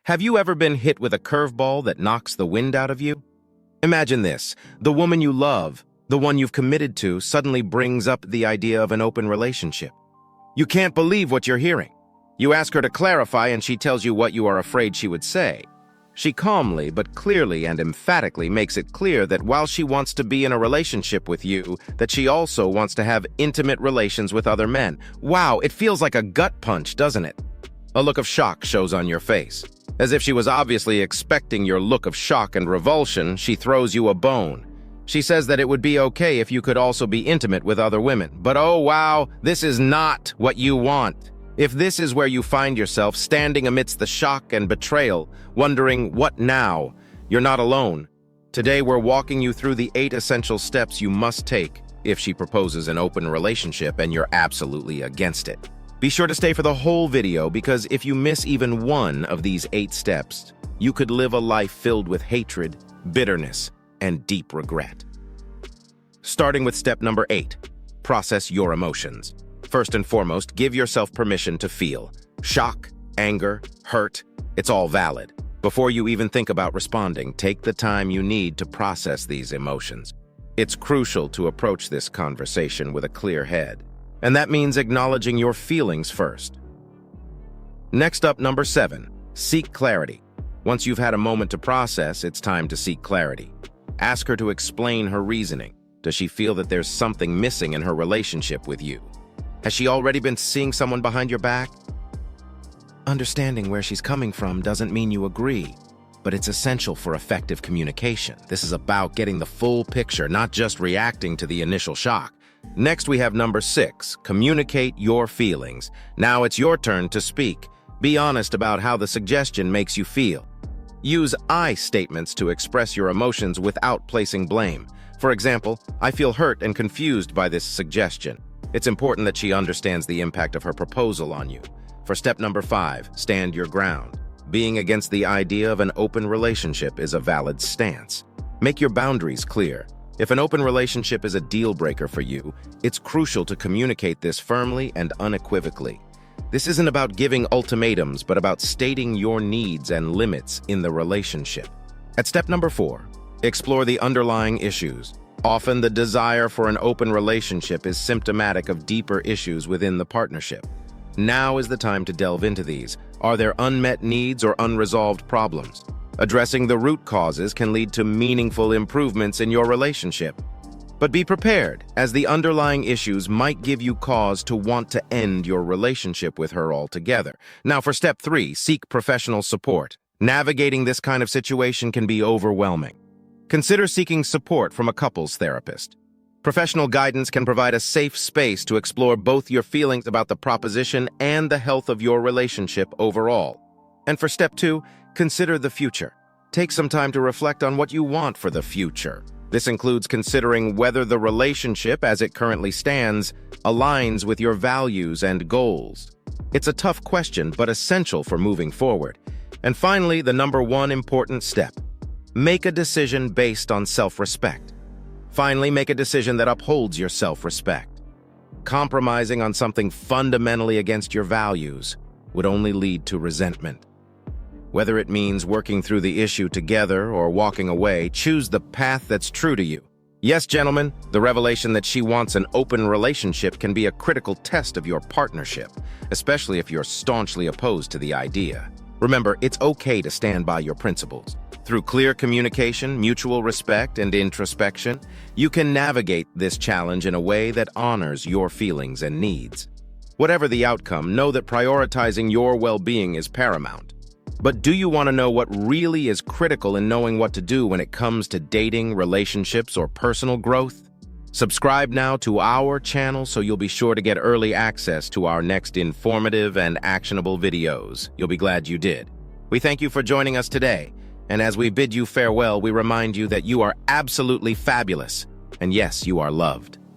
Have you ever been hit with a curveball that knocks the wind out of you? Imagine this. The woman you love, the one you've committed to, suddenly brings up the idea of an open relationship. You can't believe what you're hearing. You ask her to clarify and she tells you what you are afraid she would say. She calmly but clearly and emphatically makes it clear that while she wants to be in a relationship with you, that she also wants to have intimate relations with other men. Wow, it feels like a gut punch, doesn't it? A look of shock shows on your face. As if she was obviously expecting your look of shock and revulsion, she throws you a bone. She says that it would be okay if you could also be intimate with other women. But oh wow, this is not what you want. If this is where you find yourself standing amidst the shock and betrayal, wondering what now, you're not alone. Today we're walking you through the 8 essential steps you must take if she proposes an open relationship and you're absolutely against it. Be sure to stay for the whole video because if you miss even one of these 8 steps, you could live a life filled with hatred, bitterness, and deep regret. Starting with step number 8, process your emotions. First and foremost, give yourself permission to feel. Shock, anger, hurt, it's all valid. Before you even think about responding, take the time you need to process these emotions. It's crucial to approach this conversation with a clear head. And that means acknowledging your feelings first. Next up, number 7, seek clarity. Once you've had a moment to process, it's time to seek clarity. Ask her to explain her reasoning. Does she feel that there's something missing in her relationship with you? Has she already been seeing someone behind your back? Understanding where she's coming from doesn't mean you agree, but it's essential for effective communication. This is about getting the full picture, not just reacting to the initial shock. Next, we have number 6, communicate your feelings. Now it's your turn to speak. Be honest about how the suggestion makes you feel. Use I statements to express your emotions without placing blame. For example, I feel hurt and confused by this suggestion. It's important that she understands the impact of her proposal on you. For step number 5, stand your ground. Being against the idea of an open relationship is a valid stance. Make your boundaries clear. If an open relationship is a deal breaker for you, it's crucial to communicate this firmly and unequivocally. This isn't about giving ultimatums, but about stating your needs and limits in the relationship. At step number 4, explore the underlying issues. Often the desire for an open relationship is symptomatic of deeper issues within the partnership. Now is the time to delve into these. Are there unmet needs or unresolved problems? Addressing the root causes can lead to meaningful improvements in your relationship. But be prepared, as the underlying issues might give you cause to want to end your relationship with her altogether. Now for step 3, seek professional support. Navigating this kind of situation can be overwhelming. Consider seeking support from a couples therapist. Professional guidance can provide a safe space to explore both your feelings about the proposition and the health of your relationship overall. And for step 2, consider the future. Take some time to reflect on what you want for the future. This includes considering whether the relationship, as it currently stands, aligns with your values and goals. It's a tough question, but essential for moving forward. And finally, the number 1 important step. Make a decision based on self-respect. Finally, make a decision that upholds your self-respect. Compromising on something fundamentally against your values would only lead to resentment. Whether it means working through the issue together or walking away, choose the path that's true to you. Yes, gentlemen, the revelation that she wants an open relationship can be a critical test of your partnership, especially if you're staunchly opposed to the idea. Remember, it's okay to stand by your principles. Through clear communication, mutual respect, and introspection, you can navigate this challenge in a way that honors your feelings and needs. Whatever the outcome, know that prioritizing your well-being is paramount. But do you want to know what really is critical in knowing what to do when it comes to dating, relationships, or personal growth? Subscribe now to our channel so you'll be sure to get early access to our next informative and actionable videos. You'll be glad you did. We thank you for joining us today, and as we bid you farewell, we remind you that you are absolutely fabulous, and yes, you are loved.